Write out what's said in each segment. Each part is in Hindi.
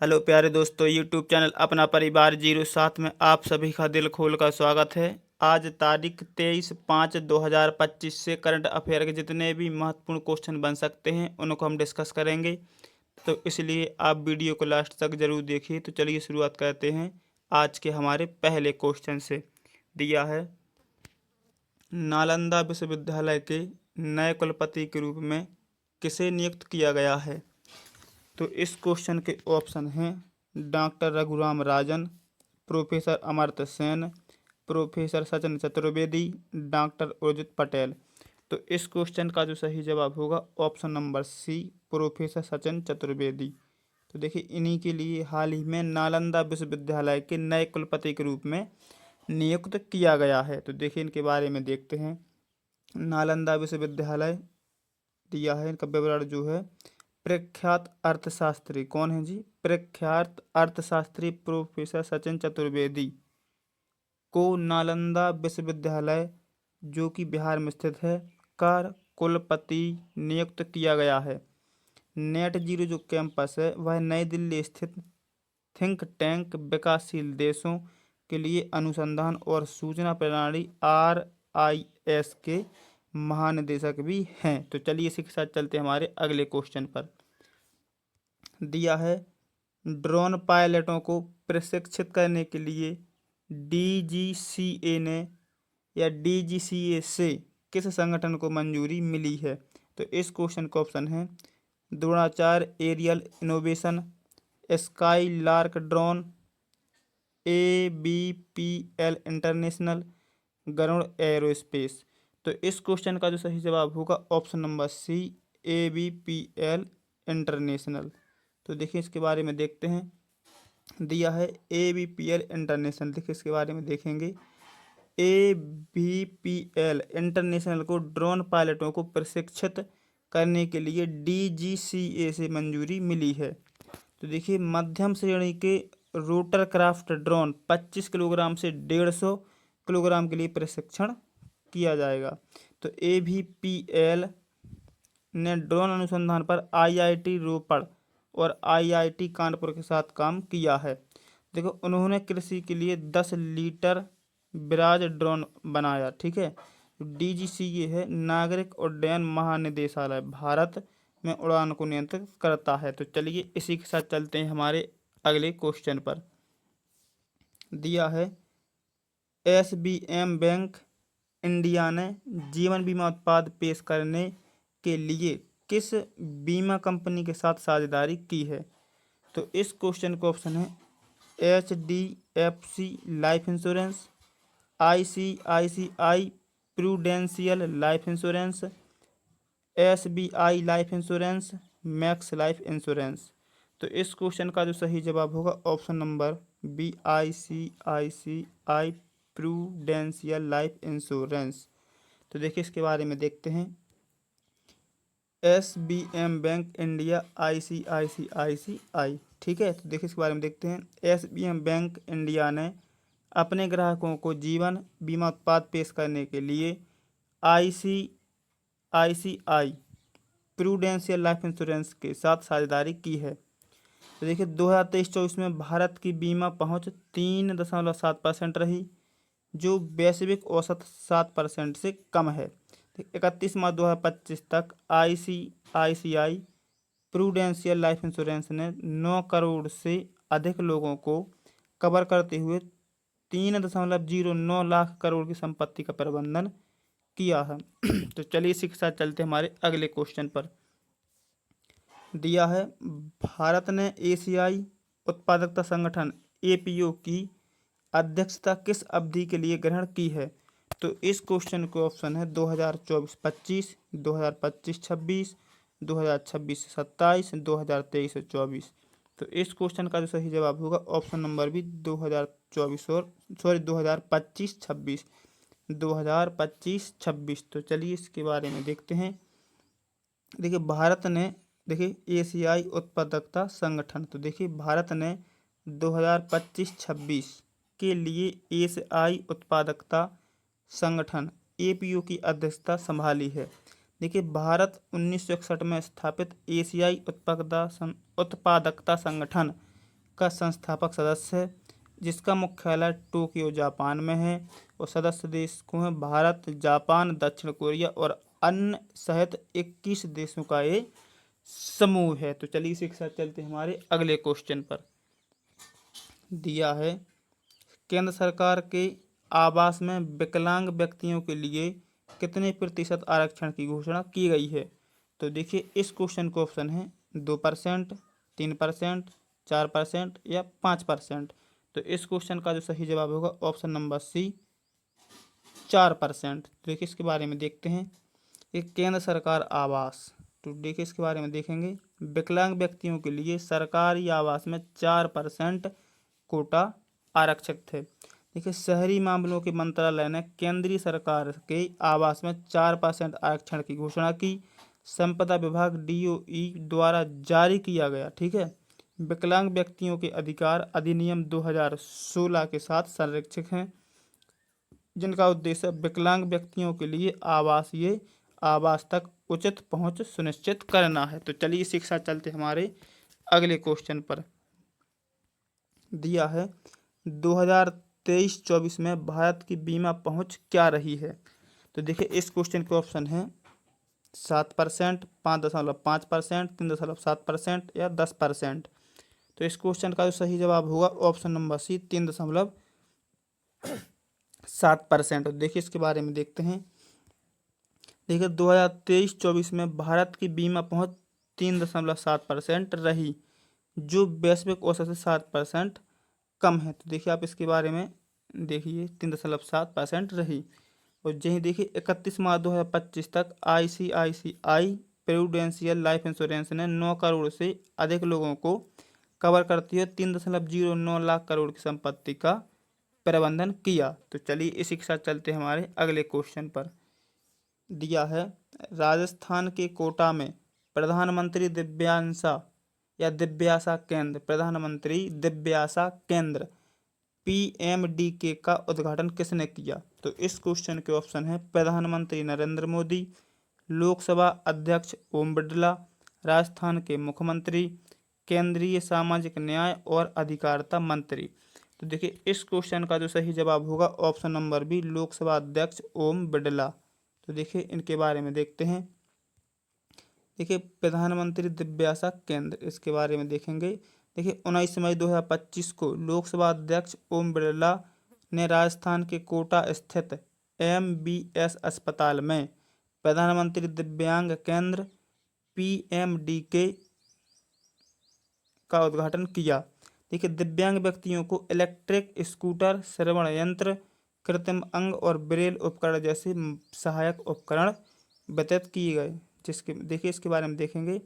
हेलो प्यारे दोस्तों, यूट्यूब चैनल अपना परिवार 07 में आप सभी का दिल खोल कर स्वागत है। आज तारीख 23/5/2025 से करंट अफेयर के जितने भी महत्वपूर्ण क्वेश्चन बन सकते हैं उनको हम डिस्कस करेंगे, तो इसलिए आप वीडियो को लास्ट तक ज़रूर देखिए। तो चलिए शुरुआत करते हैं आज के हमारे पहले क्वेश्चन से। दिया है, नालंदा विश्वविद्यालय के नए कुलपति के रूप में किसे नियुक्त किया गया है? तो इस क्वेश्चन के ऑप्शन हैं doctor Raghuram Rajan, professor Amartya Sen, professor Sachin Chaturvedi, doctor Urjit Patel. तो इस क्वेश्चन का जो सही जवाब होगा option number C, professor Sachin Chaturvedi. तो देखिए, इन्हीं के लिए हाल ही में नालंदा विश्वविद्यालय के नए कुलपति के रूप में नियुक्त किया गया है। तो देखिए, इनके बारे में देखते हैं। नालंदा विश्वविद्यालय दिया है, इनका विवरण जो है, प्रख्यात अर्थशास्त्री कौन है जी? प्रख्यात अर्थशास्त्री प्रोफेसर सचिन चतुर्वेदी को नालंदा विश्वविद्यालय, जो कि बिहार में स्थित है, का कुलपति नियुक्त किया गया है। नेट जीरो जो कैंपस है वह नई दिल्ली स्थित थिंक टैंक विकासशील देशों के लिए अनुसंधान और सूचना प्रणाली RIS के महानिदेशक भी हैं। तो चलिए इसी के साथ चलते हैं हमारे अगले क्वेश्चन पर। दिया है, ड्रोन पायलटों को प्रशिक्षित करने के लिए DGCA ने या DGCA से किस संगठन को मंजूरी मिली है? तो इस क्वेश्चन का ऑप्शन है Dronacharya Aerial Innovation, Skylark Drone, ABPL International, Garuda Aerospace. तो इस क्वेश्चन का जो सही जवाब होगा option number C, ABPL International. तो देखिए, इसके बारे में देखते हैं। दिया है ABPL इंटरनेशनल, देखिए इसके बारे में देखेंगे। ABPL इंटरनेशनल को ड्रोन पायलटों को प्रशिक्षित करने के लिए DGCA से मंजूरी मिली है। तो देखिए, मध्यम श्रेणी के रोटर क्राफ्ट ड्रोन 25 किलोग्राम से 150 किलोग्राम के लिए प्रशिक्षण किया जाएगा। तो ABPL ने ड्रोन अनुसंधान पर IIT रोपड़ और IIT कानपुर के साथ काम किया है। देखो, उन्होंने कृषि के लिए 10 लीटर विराज ड्रोन बनाया। ठीक है। DGCA है नागरिक उड्डयन महानिदेशालय, भारत में उड़ान को नियंत्रित करता है। तो चलिए इसी के साथ चलते हैं हमारे अगले क्वेश्चन पर। दिया है, SBM बैंक इंडिया ने जीवन बीमा उत्पाद पेश करने के लिए किस बीमा कंपनी के साथ साझेदारी की है? तो इस क्वेश्चन का ऑप्शन है HDFC Life Insurance, ICICI Prudential Life Insurance, SBI Life Insurance, Max Life Insurance. तो इस क्वेश्चन का जो सही जवाब होगा option number B, ICICI Prudential Life Insurance. तो देखिए, इसके बारे में देखते हैं। SBM Bank India, ICICI। ठीक है। तो देखिए, इसके बारे में देखते हैं। SBM बैंक इंडिया ने अपने ग्राहकों को जीवन बीमा उत्पाद पेश करने के लिए ICICI प्रूडेंशियल लाइफ इंश्योरेंस के साथ साझेदारी की है। तो देखिए, 2023-24 में भारत की बीमा पहुंच 3.7% रही, जो वैश्विक औसत 7% से कम है। 31 मार्च 2025 तक ICICI प्रूडेंशियल लाइफ इंश्योरेंस ने 9 करोड़ से अधिक लोगों को कवर करते हुए 3.09 लाख करोड़ की संपत्ति का प्रबंधन किया है। तो चलिए इसी के साथ चलते हैं हमारे अगले क्वेश्चन पर। दिया है, भारत ने एशियाई उत्पादकता संगठन APO की अध्यक्षता किस अवधि के लिए ग्रहण की है? तो इस क्वेश्चन का ऑप्शन है 2024-25, 2025-26, 2026-27, 2023-24। तो इस क्वेश्चन का जो सही जवाब होगा ऑप्शन नंबर भी 2025-26। 2025-26। तो चलिए इसके बारे में देखते हैं। देखिए, भारत ने, देखिए एशियाई उत्पादकता संगठन, तो देखिए भारत ने 2025-26 के लिए एशियाई उत्पादकता संगठन APO की अध्यक्षता संभाली है। देखिए, भारत 1961 में स्थापित एशियाई उत्पादकता संगठन का संस्थापक सदस्य है, जिसका मुख्यालय टोक्यो जापान में है, और सदस्य देश को है भारत, जापान, दक्षिण कोरिया और अन्य सहित 21 देशों का ये समूह है। तो चलिए इसी के साथ चलते हैं हमारे अगले क्वेश्चन पर। दिया है केंद्र सरकार के आवास में विकलांग व्यक्तियों के लिए कितने प्रतिशत आरक्षण की घोषणा की गई है। तो देखिए इस क्वेश्चन का ऑप्शन है 2%, 3%, 4% या 5%। तो इस क्वेश्चन का जो सही जवाब होगा ऑप्शन नंबर सी 4%। देखिए इसके बारे में देखते हैं। एक केंद्र सरकार आवास, तो देखिए इसके बारे में देखेंगे। विकलांग व्यक्तियों के लिए सरकारी आवास में 4% कोटा आरक्षित थे। देखिए शहरी मामलों के मंत्रालय ने केंद्रीय सरकार के आवास में 4% आरक्षण की घोषणा की। संपदा विभाग DOE द्वारा जारी किया गया, ठीक है, विकलांग व्यक्तियों के अधिकार अधिनियम 2016 के साथ संरक्षित हैं, जिनका उद्देश्य विकलांग व्यक्तियों के लिए आवास तक उचित पहुंच सुनिश्चित करना है। तो चलिए इसी के साथ चलते हमारे अगले क्वेश्चन पर। दिया है 2023-24 में भारत की बीमा पहुंच क्या रही है। तो देखिए इस क्वेश्चन के ऑप्शन हैं 7%, 5.5%, 3.7% या 10%। तो इस क्वेश्चन का जो सही जवाब होगा ऑप्शन नंबर सी 3.7%। तो देखिए इसके बारे में देखते हैं। देखिए 2023-24 में भारत की बीमा पहुंच 3.7% रही, जो वैश्विक औसत से 7% कम है। तो देखिए आप इसके बारे में देखिए 3.7% रही। और यही देखिए 31 मार्च 2025 तक ICICI प्रूडेंशियल लाइफ इंश्योरेंस ने 9 करोड़ से अधिक लोगों को कवर करती हुए 3.09 लाख करोड़ की संपत्ति का प्रबंधन किया। तो चलिए इसी के साथ चलते हैं हमारे अगले क्वेश्चन पर। दिया है राजस्थान के कोटा में प्रधानमंत्री दिव्यासा केंद्र PMDK का उद्घाटन किसने किया। तो इस क्वेश्चन के ऑप्शन है प्रधानमंत्री नरेंद्र मोदी, लोकसभा अध्यक्ष ओम बिरला, राजस्थान के मुख्यमंत्री, केंद्रीय सामाजिक न्याय और अधिकारिता मंत्री। तो देखिए इस क्वेश्चन का जो सही जवाब होगा ऑप्शन नंबर बी लोकसभा अध्यक्ष ओम बिरला। तो देखिए इनके बारे में देखते हैं। देखिए प्रधानमंत्री दिव्यासा केंद्र, इसके बारे में देखेंगे। देखिए 19 मई 2025 को लोकसभा अध्यक्ष ओम बिरला ने राजस्थान के कोटा स्थित MBS अस्पताल में प्रधानमंत्री दिव्यांग केंद्र PMDK का उद्घाटन किया। देखिए दिव्यांग व्यक्तियों को इलेक्ट्रिक स्कूटर, श्रवण यंत्र, कृत्रिम अंग और ब्रेल उपकरण जैसे सहायक उपकरण वितरित किए गए। जिसके देखिए इसके बारे में देखेंगे।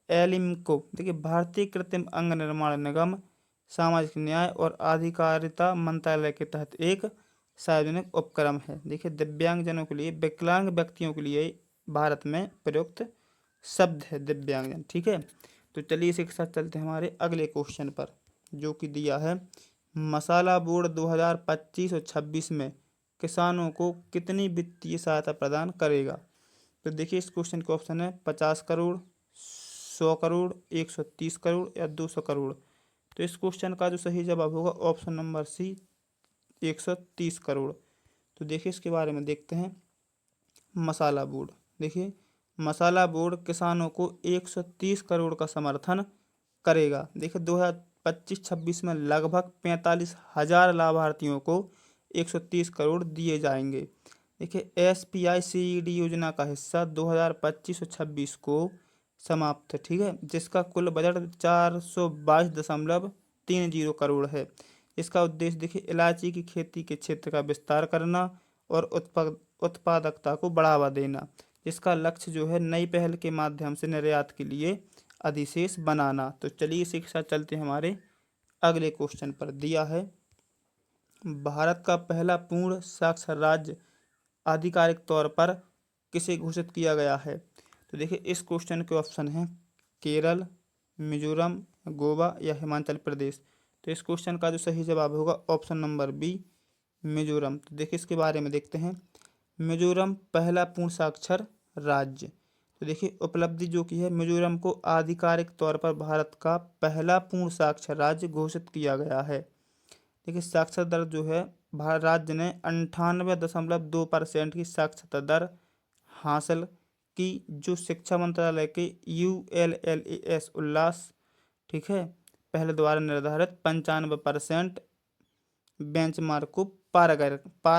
एलिम्को, देखिए भारतीय कृत्रिम अंग निर्माण निगम, सामाजिक न्याय और अधिकारिता मंत्रालय के तहत एक सार्वजनिक उपक्रम है। देखिए दिव्यांगजनों के लिए, विकलांग व्यक्तियों के लिए भारत में प्रयुक्त शब्द है दिव्यांगजन, ठीक है। तो चलिए इसी के साथ चलते हैं हमारे अगले क्वेश्चन पर, जो कि दिया है मसाला बोर्ड 2025 और 26 में किसानों को कितनी वित्तीय सहायता प्रदान करेगा। तो देखिए इस क्वेश्चन के ऑप्शन है 50 करोड़, 100 करोड़, 130 करोड़ या 200 करोड़। तो इस क्वेश्चन का जो सही जवाब होगा ऑप्शन नंबर सी 130 करोड़। तो देखिए इसके बारे में देखते हैं। मसाला बोर्ड, देखिए मसाला बोर्ड किसानों को 130 करोड़ का समर्थन करेगा। देखिए 2025-26 में लगभग 45,000 लाभार्थियों को 130 करोड़ दिए जाएंगे। देखिए SPI-CED योजना का हिस्सा 2025 और 26 को समाप्त है, ठीक है, जिसका कुल बजट 422.30 करोड़ है। इसका उद्देश्य देखिए इलायची की खेती के क्षेत्र का विस्तार करना और उत्पादकता को बढ़ावा देना, जिसका लक्ष्य जो है नई पहल के माध्यम से निर्यात के लिए अधिशेष बनाना। तो चलिए इसी के साथ चलते हैं हमारे अगले क्वेश्चन पर। दिया है भारत का पहला पूर्ण साक्षर राज्य आधिकारिक तौर पर किसे घोषित किया गया है। तो देखिए इस क्वेश्चन के ऑप्शन हैं केरल, मिजोरम, गोवा या हिमाचल प्रदेश। तो इस क्वेश्चन का जो सही जवाब होगा ऑप्शन नंबर बी मिजोरम। तो देखिए इसके बारे में देखते हैं। मिजोरम पहला पूर्ण साक्षर राज्य। तो देखिए उपलब्धि जो की है, मिजोरम को आधिकारिक तौर पर भारत का पहला पूर्ण साक्षर राज्य घोषित किया गया है। देखिए साक्षरता दर जो है, भारत राज्य ने 98.2% की साक्षरता दर हासिल की, जो शिक्षा मंत्रालय के ULLAS उल्लास, ठीक है, पहले द्वारा निर्धारित 95% बेंचमार्क को पार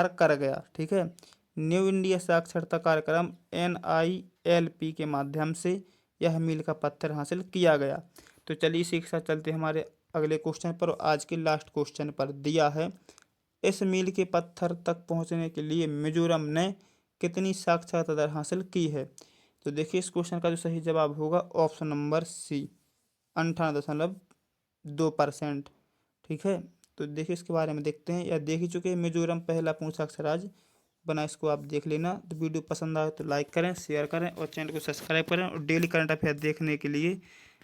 कर गया। ठीक है, न्यू इंडिया साक्षरता कार्यक्रम NILP के माध्यम से यह मील का पत्थर हासिल किया गया। तो चलिए इसी के साथ चलते हैं हमारे अगले क्वेश्चन पर। और आज के लास्ट क्वेश्चन पर दिया है, इस मील के पत्थर तक पहुंचने के लिए मिजोरम ने कितनी साक्षरता दर हासिल की है। तो देखिए इस क्वेश्चन का जो सही जवाब होगा ऑप्शन नंबर सी, 98.2%। ठीक है, तो देखिए इसके बारे में देखते हैं, या देख ही चुके हैं, मिजोरम पहला पूर्ण साक्षर राज्य बना, इसको आप देख लेना। तो वीडियो पसंद आए तो लाइक करें, शेयर करें और चैनल को सब्सक्राइब करें। और डेली करंट अफेयर देखने के लिए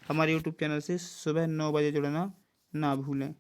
हमारे यूट्यूब चैनल से सुबह 9 बजे जुड़ना ना भूलें।